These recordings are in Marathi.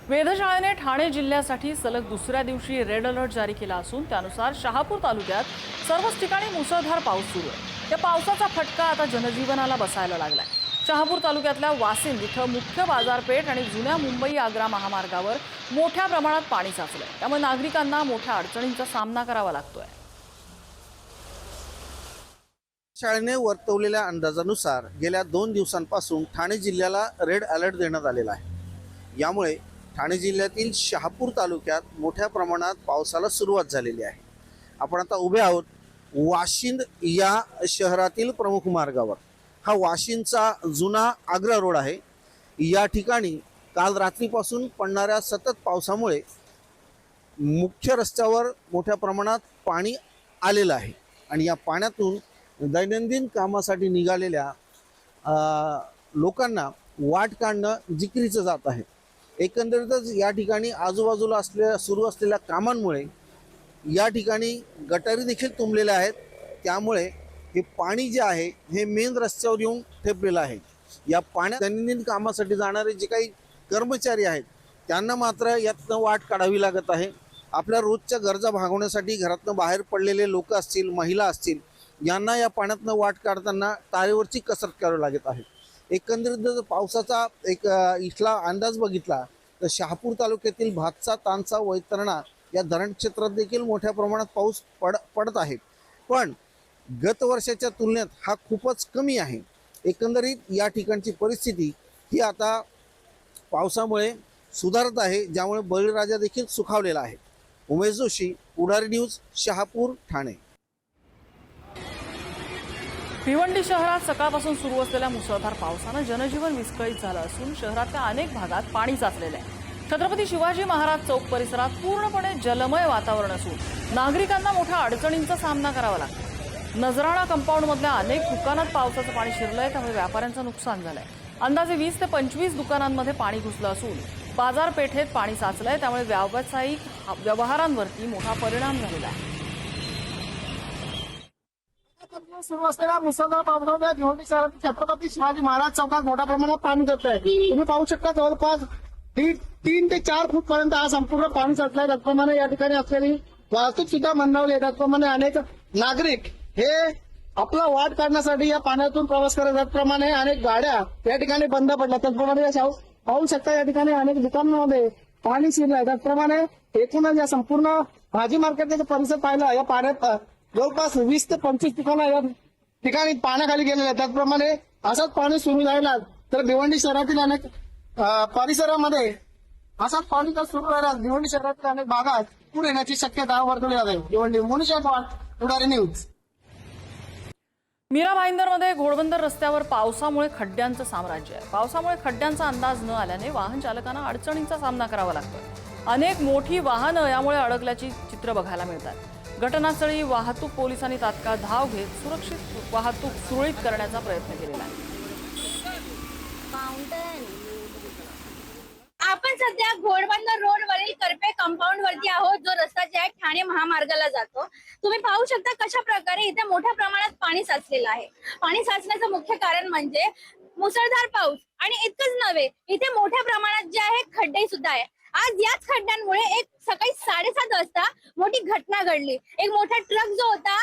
वेधशाळेने ठाणे जिल्ह्यासाठी सलग दुसऱ्या दिवशी रेड अलर्ट जारी केला असून त्यानुसार शहापूर तालुक्यात सर्वच ठिकाणी मुसळधार पाऊस सुरू आहे। या पावसाचा फटका आता जनजीवनाला बसायला लागलाय। शहापूर तालुक्यातल्या वासिंद इथं मुख्य बाजारपेठ आणि जुन्या मुंबई आग्रा महामार्गावर मोठ्या प्रमाणात पाणी साचलंय, त्यामुळे नागरिकांना मोठ्या अडचणींचा सामना करावा लागतोय। शाळेने वर्तवलेल्या अंदाजानुसार गेल्या 2 दिवसांपासून ठाणे जिल्ह्याला रेड अलर्ट देण्यात आलेला आहे। यामुळे ठाणे जिल्ह्यातील शहापूर तालुक्यात मोठ्या प्रमाणात पावसाला सुरुवात झालेली आहे। आपण आता उभे आहोत वाशिंद या शहरातील प्रमुख मार्गावर। हा वाशिंदचा जुना आग्रा रोड आहे। या ठिकाणी काल रात्रीपासून पडणाऱ्या सतत पावसामुळे मुख्य रस्त्यावर मोठ्या प्रमाणात पाणी आलेलं आहे आणि या पाण्यातून दैनंदिन कामासाठी निघालेल्या लोकांना वाट काढणं जिकिरीचं जात आहे। एकंदरीतच या ठिकाणी आजूबाजूला सुरू असलेल्या कामांमुळे या ठिकाणी गटारी देखील तुंबलेल्या आहेत। त्यामुळे हे पाणी जे आहे हे मेन रस्त्यावर येऊन ठेपलेलं आहे। या पाण्यात दैनंदिन कामासाठी जाणारे जे काही कर्मचारी आहेत त्यांना मात्र यातनं वाट काढावी लागत आहे। आपल्या रोजच्या गरजा भागवण्यासाठी घरातनं बाहेर पडलेले लोक असतील, महिला असतील, यांना या पाण्यातनं वाट काढताना तारेवरची कसरत करावी लागत आहे। एकंदरीत जर पावसाचा इथला अंदाज बघितला तर शहापूर तालुक्यातील भातसा, तानसा, वैतरणा या धरण क्षेत्रात देखील मोठ्या प्रमाणात पाऊस पडत आहे, पण गत वर्षाच्या तुलनेत हा खूपच कमी आहे। एकंदरीत या ठिकाणची परिस्थिती ही आता पावसामुळे सुधारत आहे, ज्यामुळे बळीराजा देखील सुखावलेला आहे। उमेश जोशी, पुढारी न्यूज, शहापूर, ठाणे। भिवंडी शहरात सकाळपासून सुरू असलेल्या मुसळधार पावसानं जनजीवन विस्कळीत झालं असून शहरातल्या अनेक भागात पाणी साचलेलं आहे। छत्रपती शिवाजी महाराज चौक परिसरात पूर्णपणे जलमय वातावरण असून नागरिकांना मोठ्या अडचणींचा सामना करावा लागतो। नजराणा कंपाऊंडमधल्या अनेक दुकानात पावसाचं पाणी शिरलंय, त्यामुळे व्यापाऱ्यांचं नुकसान झालंय। अंदाजे 20 ते 25 दुकानांमध्ये पाणी घुसलं असून बाजारपेठेत पाणी साचलंय, त्यामुळे व्यावसायिक व्यवहारांवरती मोठा परिणाम झालेला आहे। सुरू असलेल्या मुसळधार पावसामुळे भिवंडी शहरातील छत्रपती शिवाजी महाराज चौकात मोठ्या प्रमाणात पाणी जात आहे। तुम्ही पाहू शकता जवळपास 3 ते 4 फूट पर्यंत हा संपूर्ण पाणी साचलाय। त्याचप्रमाणे या ठिकाणी असलेली वाहतूक सुद्धा मंदावली आहे। त्याचप्रमाणे अनेक नागरिक हे आपला वाट काढण्यासाठी या पाण्यातून प्रवास करत, त्याचप्रमाणे अनेक गाड्या या ठिकाणी बंद पडल्या। त्याचप्रमाणे पाहू शकता या ठिकाणी अनेक दुकानांमध्ये पाणी शिरलंय। त्याचप्रमाणे एकूणच या संपूर्ण भाजी मार्केटचा परिसर पाहिला, या पाण्यात जवळपास 20 ते 25 दुकानं या ठिकाणी पाण्याखाली गेलेले आहेत। त्याचप्रमाणे असंच पाणी सुरू राहिला तर भिवंडी शहरातील अनेक परिसरामध्ये असंच पाणी जर सुरू राहिला भिवंडी शहरातील अनेक भागात पूर येण्याची शक्यता वर्तवली जाते। भिवंडी मुनीश गायकवाड, पुढारी न्यूज। मीरा भाईंदरमध्ये घोडबंदर रस्त्यावर पावसामुळे खड्ड्यांचं साम्राज्य आहे। पावसामुळे खड्ड्यांचा अंदाज न आल्याने वाहन चालकांना अडचणींचा सामना करावा लागतोय। अनेक मोठी वाहनं यामुळे अडकल्याची चित्र बघायला मिळतात। घटनास्थळी वाहतूक पोलिसांनी तात्काळ धाव घेत सुरक्षित वाहतूक सुरळीत करण्याचा प्रयत्न केलेला आहे। आपण सध्या घोडबंदर रोड वरील करपे कंपाऊंड वरती आहोत, जो रस्ता जे आहे ठाणे महामार्गाला जातो। तुम्ही पाहू शकता कशा प्रकारे इथे मोठ्या प्रमाणात पाणी साचलेलं आहे। पाणी साचण्याचं मुख्य कारण म्हणजे मुसळधार पाऊस, आणि इतकंच नव्हे इथे मोठ्या प्रमाणात जे आहे खड्डे सुद्धा आहे। आज याच खड्ड्यांमुळे एक सकाळी 7:30 वाजता मोठी घटना घडली। एक मोठा ट्रक जो होता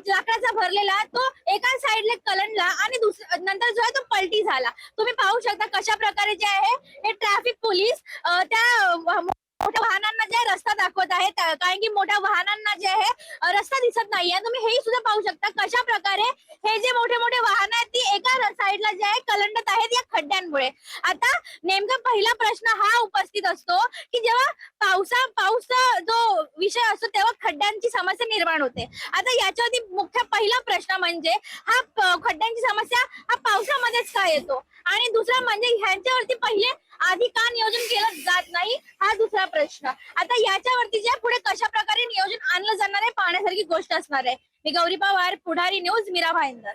लाकडाचा भरलेला, तो एका साईडला कलंडला आणि नंतर जो आहे तो पलटी झाला। तुम्ही पाहू शकता कशा प्रकारे जे आहे हे ट्रॅफिक पोलीस त्या मोठ्या वाहनांना जे रस्ता दाखवत आहेत, कारण की मोठ्या वाहनांना जे आहे रस्ता दिसत नाहीये। तुम्ही हे सुद्धा पाहू शकता कशा प्रकारे हे जे मोठे मोठे वाहन आहेत ती एका साईडला जे आहे कलंडत आहेत या खड्ड्यांमुळे। आता नेमका पहिला प्रश्न हा उपस्थित असतो की जेव्हा पाऊस जो विषय असतो तेव्हा खड्ड्यांची समस्या निर्माण होते। आता याच्यावरती मुख्य पहिला प्रश्न म्हणजे हा खड्ड्यांची समस्या हा पावसामध्येच का येतो, आणि दुसरा म्हणजे ह्यांच्यावरती पहिले आधी का नियोजन केलं जात नाही, हा दुसरा प्रश्न। आता याच्यावरती जे पुढे कशा प्रकारे नियोजन आणलं जाणार आहे पाहण्यासारखी गोष्ट असणार आहे। मी गौरी पवार, पुढारी न्यूज, मीरा भाईंदर।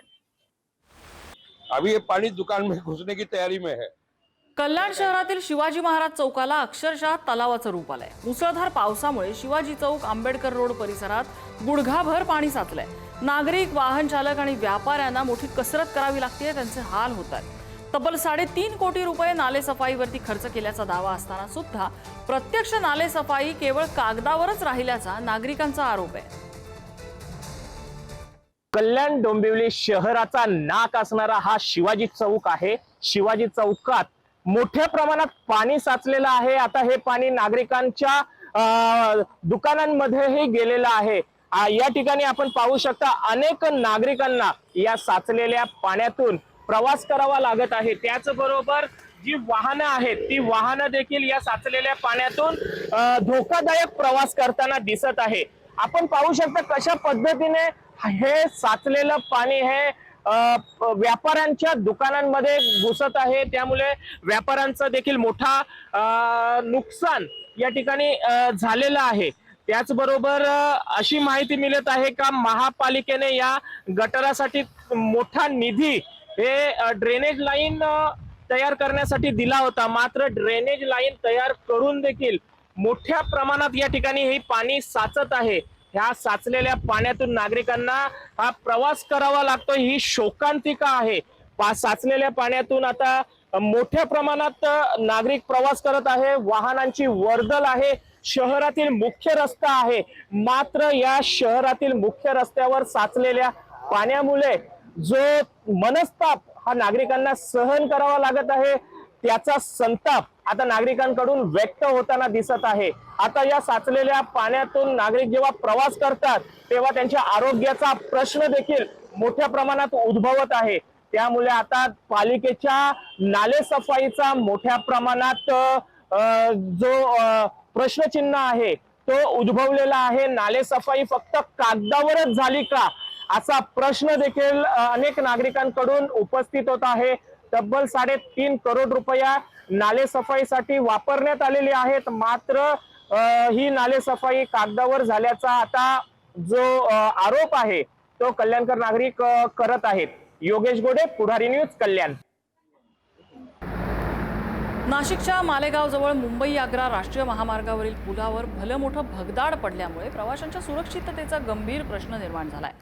अभी ये पानी दुकान में घुसने की तैयारी में है। कल्याण शहरातील शिवाजी महाराज चौकाला अक्षरशः तलावाचं रूप आलंय। मुसळधार पावसामुळे शिवाजी चौक, आंबेडकर रोड परिसरात गुडघाभर पाणी साचलंय। नागरिक, वाहन चालक आणि व्यापाऱ्यांना मोठी कसरत करावी लागते, त्यांचे हाल होतात। तब्बल 3.5 कोटी रुपये नाले सफाईवरती खर्च केल्याचा दावा असताना सुद्धा प्रत्यक्ष नाले सफाई केवळ कागदावरच राहिल्याचा नागरिकांचा आरोप आहे. कल्याण डोंबिवली शहराचा नाक असणारा हा शिवाजी चौक आहे. शिवाजी चौकात मोठ्या प्रमाणात पाणी साचलेलं आहे. आता हे पाणी नागरिकांच्या दुकानांमध्येही गेलेलं आहे. या ठिकाणी आपण पाहू शकता अनेक नागरिकांना या साचलेल्या पाण्यातून प्रवास करावा लागत आहे. त्याचबरोबर जी वाहनं आहेत ती वाहनं देखील या साचलेल्या पाण्यातून धोकादायक प्रवास करताना दिसत आहे. आपण पाहू शकता कशा पद्धतीने हे साचलेलं पाणी हे व्यापाऱ्यांच्या दुकानांमध्ये घुसत आहे. त्यामुळे व्यापाऱ्यांचं देखील मोठा नुकसान या ठिकाणी झालेलं आहे. त्याचबरोबर अशी माहिती मिळत आहे का महापालिकेने या गटारासाठी मोठा निधी हे ड्रेनेज लाईन तयार करण्यासाठी दिला होता. मात्र ड्रेनेज लाईन तयार करून देखील मोठ्या प्रमाणात या ठिकाणी हे पाणी साचत आहे. ह्या साचलेल्या पाण्यातून नागरिकांना हा प्रवास करावा लागतो. ही शोकांतिका आहे. साचलेल्या पाण्यातून आता मोठ्या प्रमाणात नागरिक प्रवास करत आहे. वाहनांची वर्दळ आहे. शहरातील मुख्य रस्ता आहे. मात्र या शहरातील मुख्य रस्त्यावर साचलेल्या पाण्यामुळे जो मनस्ताप हा नागरिकांना सहन करावा लागत आहे त्याचा संताप आता नागरिकांकडून व्यक्त होताना दिसत आहे. आता या साचलेल्या पाण्यातून नागरिक जेव्हा प्रवास करतात तेव्हा त्यांच्या आरोग्याचा प्रश्न देखील मोठ्या प्रमाणात उद्भवत आहे. त्यामुळे आता पालिकेच्या नाले सफाईचा मोठ्या प्रमाणात जो प्रश्नचिन्ह आहे तो उद्भवलेला आहे. नाले सफाई फक्त कागदावरच झाली का असा प्रश्न देखील अनेक नागरिकांकडून उपस्थित होत आहे. तब्बल 3.5 करोड रुपया नाले सफाईसाठी वापरण्यात आलेले आहेत. मात्र ही नाले सफाई कागदावर झाल्याचा आता जो आरोप आहे तो कल्याणकर नागरिक करत आहेत. योगेश गोडे, पुढारी न्यूज, कल्याण. नाशिकच्या मालेगावजवळ मुंबई आग्रा राष्ट्रीय महामार्गावरील पुलावर भलं मोठं भगदाड पडल्यामुळे प्रवाशांच्या सुरक्षिततेचा गंभीर प्रश्न निर्माण झालाय.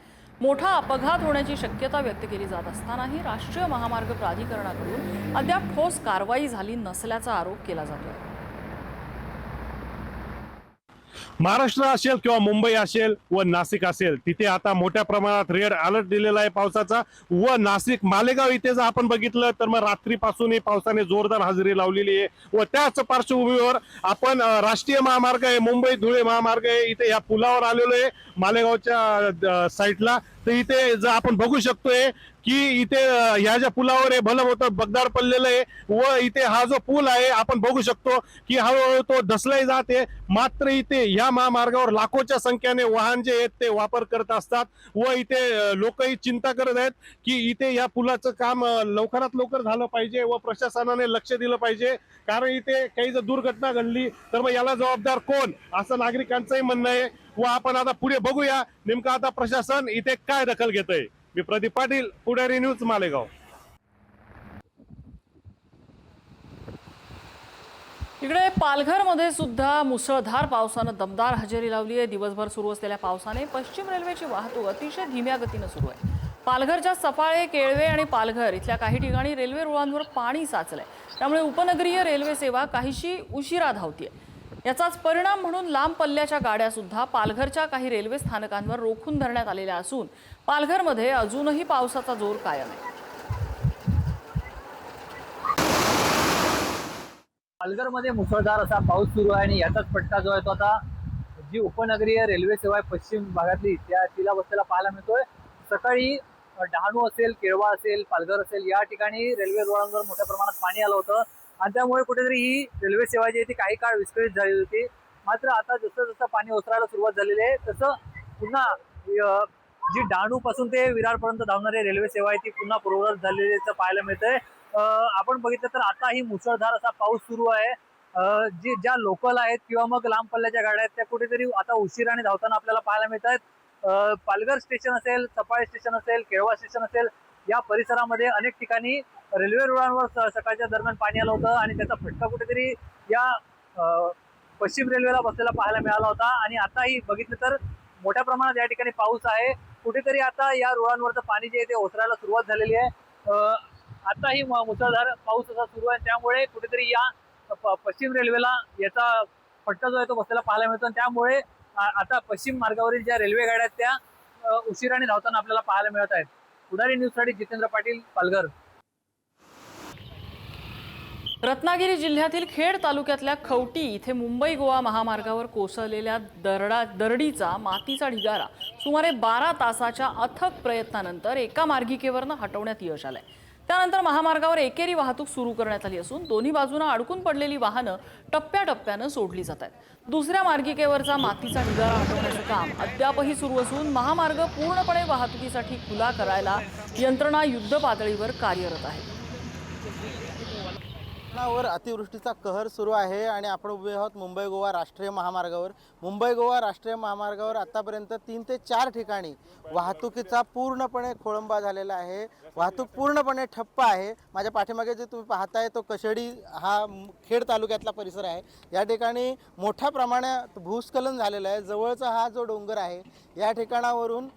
मोठा अपघात होण्याची शक्यता व्यक्त केली जात असतानाही राष्ट्रीय महामार्ग प्राधिकरणाकडून अद्याप ठोस कारवाई झाली नसल्याचा आरोप केला जातोय. महाराष्ट्र असेल किंवा मुंबई असेल व नाशिक असेल तिथे आता मोठ्या प्रमाणात रेड अलर्ट दिलेला आहे पावसाचा. व नाशिक मालेगाव इथे जर आपण बघितलं तर मग रात्रीपासूनही पावसाने जोरदार हजेरी लावलेली आहे. व त्याच पार्श्वभूमीवर आपण राष्ट्रीय महामार्ग आहे, मुंबई धुळे महामार्ग आहे, इथे या पुलावर आलेलो आहे मालेगावच्या साईडला. तर इथे जर आपण बघू शकतोय की इथे ह्या ज्या पुलावर आहे भलं मोठं भगदाड पडलेलं आहे. व इथे हा जो पूल आहे आपण बघू शकतो की हळूहळू तो ढसलाय जाते. मात्र इथे या महामार्गावर लाखोच्या संख्येने वाहन जे आहेत ते वापर करत असतात. व इथे लोकही चिंता करत आहेत की इथे या पुलाचं काम लवकरात लवकर झालं पाहिजे व प्रशासनाने लक्ष दिलं पाहिजे. कारण इथे काही जर दुर्घटना घडली तर मग याला जबाबदार कोण असं नागरिकांचंही म्हणणं आहे. व आपण आता पुढे बघूया नेमकं आता प्रशासन इथे काय दखल घेतंय. मी प्रदीप पाटील, पुढारी न्यूज, मालेगाव. इकडे पालघरमध्ये सुद्धा मुसळधार पावसानं दमदार हजेरी लावली आहे. दिवसभर सुरू असलेल्या पावसाने पश्चिम रेल्वेची वाहतूक अतिशय धीम्या गतीनं सुरू आहे. पालघरच्या सफाळे, केळवे आणि पालघर इथल्या काही ठिकाणी रेल्वे रुळांवर पाणी साचलंय. त्यामुळे उपनगरीय रेल्वे सेवा काहीशी उशिरा धावतीये. याचाच परिणाम म्हणून लांब पल्ल्याच्या गाड्या सुद्धा पालघरच्या काही रेल्वे स्थानकांवर रोखून धरण्यात आलेल्या असून पालघरमध्ये अजूनही पावसाचा जोर कायम आहे. पालघरमध्ये मुसळधार असा पाऊस सुरू आहे आणि याचाच फटका जो आहे तो आता जी उपनगरीय रेल्वे सेवा आहे पश्चिम भागातली तिला बसलेला पाहायला मिळतोय. सकाळी डहाणू असेल, केळवा असेल, पालघर असेल या ठिकाणी रेल्वे रुळांवर मोठ्या प्रमाणात पाणी आलं होतं आणि त्यामुळे कुठेतरी ही रेल्वे सेवा जी आहे ती काही काळ विस्कळीत झाली होती. मात्र आता जसं जसं पाणी ओसरायला सुरुवात झालेली आहे तसं पुन्हा जी डहाणू पासून ते विरारपर्यंत धावणारी रेल्वे सेवा आहे ती पुन्हा पूर्ववत झालेली पाहायला मिळतंय. आपण बघितलं तर आता ही मुसळधार असा पाऊस सुरू आहे. ज्या लोकल आहेत किंवा मग लांब पल्ल्याच्या गाड्या आहेत त्या कुठेतरी आता उशिराने धावताना आपल्याला पाहायला मिळत आहेत. पालघर स्टेशन असेल, सफाळे स्टेशन असेल, केळवा स्टेशन असेल या परिसरामध्ये अनेक ठिकाणी रेल्वे रुळांवर सकाळच्या दरम्यान पाणी आलं होतं आणि त्याचा फटका कुठेतरी या पश्चिम रेल्वेला बसलेला पाहायला मिळाला होता. आणि आताही बघितलं तर मोठ्या प्रमाणात या ठिकाणी पाऊस आहे. कुठेतरी आता या रुळांवरचं पाणी जे आहे ते ओसरायला सुरुवात झालेली आहे. आताही मुसळधार पाऊस असा सुरू आहे, त्यामुळे कुठेतरी या पश्चिम रेल्वेला याचा फटका जो आहे तो बसलेला पाहायला मिळतो. आणि त्यामुळे आता पश्चिम मार्गावरील ज्या रेल्वे गाड्या आहेत त्या उशिराने धावताना आपल्याला पाहायला मिळत आहेत. पुढारी न्यूजसाठी जितेंद्र पाटील, पालघर. रत्नागिरी जिल्ह्यातील खेड तालुक्यातल्या खवटी इथे मुंबई गोवा महामार्गावर कोसळलेल्या दरडीचा मातीचा ढिगारा सुमारे 12 तासाच्या अथक प्रयत्नानंतर एका मार्गिकेवरनं हटवण्यात यश आलंय. त्यानंतर महामार्गावर एकेरी वाहतूक सुरू करण्यात आली असून दोन्ही बाजूनं अडकून पडलेली वाहनं टप्प्याटप्प्यानं सोडली जात आहेत. दुसऱ्या मार्गिकेवरचा मातीचा ढिगारा हटवण्याचं काम अद्यापही सुरू असून महामार्ग पूर्णपणे वाहतुकीसाठी खुला करायला यंत्रणा युद्धपातळीवर कार्यरत आहे. वर अतिवृष्टीचा कहर सुरू आहे आणि आपण उभे आहोत मुंबई गोवा राष्ट्रीय महामार्गावर. मुंबई गोवा राष्ट्रीय महामार्गावर आतापर्यंत 3 ते 4 ठिकाणी वाहतुकीचा पूर्णपणे खोळंबा झालेला आहे. वाहतूक पूर्णपणे ठप्प आहे. माझ्या पाठीमागे जे तुम्ही पाहताय तो कशेडी हा खेड तालुक्यातला परिसर आहे. या ठिकाणी मोठ्या प्रमाणात भूस्खलन झालेलं आहे. जवळचा हा जो डोंगर आहे या ठिकाणावरून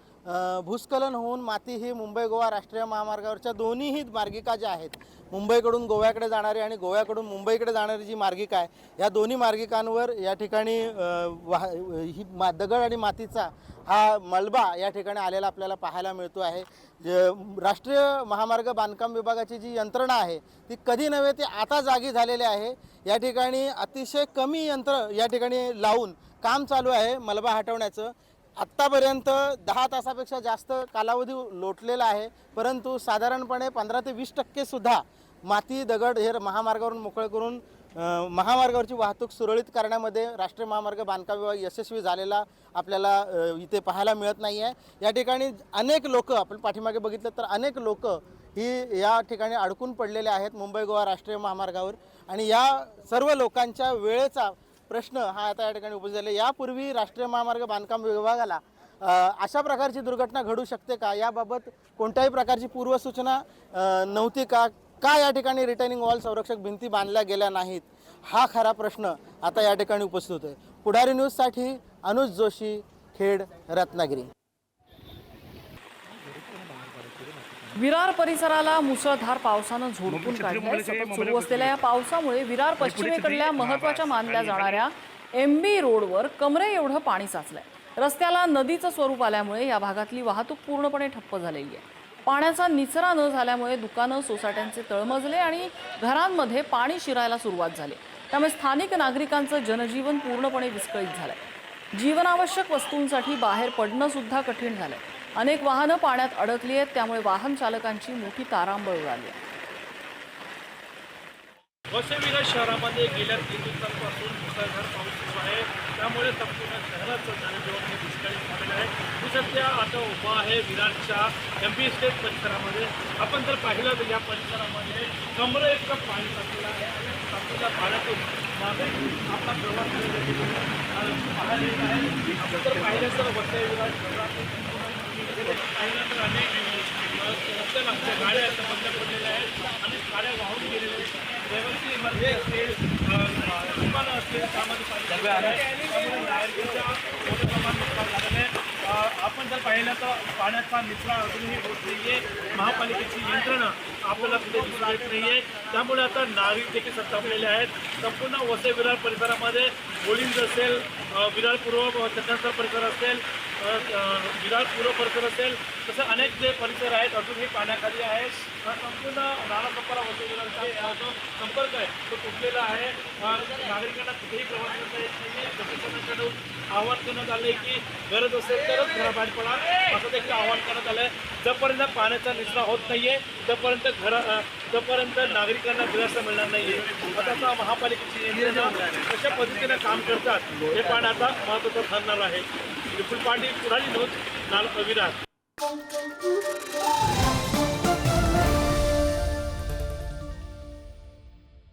भूस्खलन होऊन माती ही मुंबई गोवा राष्ट्रीय महामार्गावरच्या दोन्हीही मार्गिका ज्या आहेत, मुंबईकडून गोव्याकडे जाणारी आणि गोव्याकडून मुंबईकडे जाणारी जी मार्गिका आहे या दोन्ही मार्गिकांवर या ठिकाणी ही दगड आणि मातीचा हा मलबा या ठिकाणी आलेला आपल्याला पाहायला मिळतो आहे. राष्ट्रीय महामार्ग बांधकाम विभागाची जी यंत्रणा आहे ती कधी नव्हे ती आता जागी झालेली आहे. या ठिकाणी अतिशय कमी यंत्र या ठिकाणी लावून काम चालू आहे मलबा हटवण्याचं. आत्तापर्यंत 10 तासापेक्षा जास्त कालावधी लोटलेला आहे, परंतु साधारणपणे 15 ते 20% सुद्धा माती दगड हे महामार्गावरून मोकळे करून महामार्गावरची वाहतूक सुरळीत करण्यामध्ये राष्ट्रीय महामार्ग बांधकाम विभाग यशस्वी झालेला आपल्याला इथे पाहायला मिळत नाही आहे. या ठिकाणी अनेक लोक, आपण पाठीमागे बघितलं तर अनेक लोक ही या ठिकाणी अडकून पडलेले आहेत मुंबई गोवा राष्ट्रीय महामार्गावर. आणि या सर्व लोकांच्या वेळेचा प्रश्न हा आता या ठिकाणी उपस्थित झाला. यापूर्वी राष्ट्रीय महामार्ग बांधकाम विभागाला अशा प्रकारची दुर्घटना घडू शकते का याबाबत कोणत्याही प्रकारची पूर्वसूचना नव्हती का? का या ठिकाणी रिटर्निंग वॉल संरक्षक भिंती बांधल्या गेल्या नाहीत हा खरा प्रश्न आता या ठिकाणी उपस्थित होतोय. पुढारी न्यूजसाठी अनुज जोशी, खेड, रत्नागिरी. विरार परिसराला मुसळधार पावसानं झोडपून काढले. सतत सुरू असलेल्या या पावसामुळे विरार पश्चिमेकडल्या महत्त्वाच्या मानल्या जाणाऱ्या MB रोडवर कमरे एवढं पाणी साचलंय. रस्त्याला नदीचं स्वरूप आल्यामुळे या भागातली वाहतूक पूर्णपणे ठप्प झालेली आहे. पाण्याचा निचरा न झाल्यामुळे दुकानं, सोसाट्यांचे तळमजले आणि घरांमध्ये पाणी शिरायला सुरुवात झाली. त्यामुळे स्थानिक नागरिकांचं जनजीवन पूर्णपणे विस्कळीत झालंय. जीवनावश्यक वस्तूंसाठी बाहेर पडणं सुद्धा कठीण झालंय. अनेक वाहनं पाण्यात अडकली आहेत, त्यामुळे वाहन चालकांची मोठी तारांबळ उडाली आहे. विरार शहरामध्ये गेल्या 3 दिवसांपासून मुसळधार पाऊस सुरू आहे. त्यामुळे संपूर्ण शहराचं जनजीवन हे विस्कळीत झालेलं आहे. मी सध्या आता उभा आहे विरारच्या MB स्टेट परिसरामध्ये. आपण जर पाहिलं तर या परिसरामध्ये कमरे इतकं पाणी साचलेलं आहे आणि संपूर्ण पाण्यातून नागरिक आपला प्रवास पाहायला येत आहे. आपण जर पाहिलं तर वसई विरार शहरात पाहिलं तर अनेक रस्त्याच्या गाड्या बंद पडलेल्या आहेत आणि गाड्या वाहून गेलेल्या आहेत. रहिवासी इमारती असतील, दुकानं असतील, त्यामध्ये त्यामुळे नागरिकांच्या मोठ्या प्रमाणात नुकसान झालेलं आहे. आपण जर पाहिलं तर पाण्याचा निचरा अजूनही होत नाही आहे. महापालिकेची यंत्रणा आपल्याला कुठे दिसून येत नाही आहे. त्यामुळे आता नागरिक देखील संतापलेले आहेत. संपूर्ण वसई विरार परिसरामध्ये बोलिंज असेल, विरार पूर्व चंदनसर परिसर असेल, विरार पूर्व परिसर असेल, तसं अनेक जे परिसर आहेत अजूनही पाण्याखाली आहेत. संपूर्ण नालासोपारा वसई विरारचा जो संपर्क आहे तो तुटलेला आहे. नागरिकांना कुठेही प्रवास करता येत नाही. प्रशासनाकडून आवाहन करण्यात आलं आहे की गरज असेल तरच घराबाहेर पडा, असं देखील आवाहन करण्यात आलं आहे. जोपर्यंत पाण्याचा निचरा होत नाही आहे तोपर्यंत नागरिकांना दिलासा मिळणार नाही आहे. आता महापालिकेची यंत्रणा कशा पद्धतीने काम करतात हे पाहणं आता महत्त्वाचं ठरणार आहे. विपुल पाटील, पुढारी न्यूज, विरार.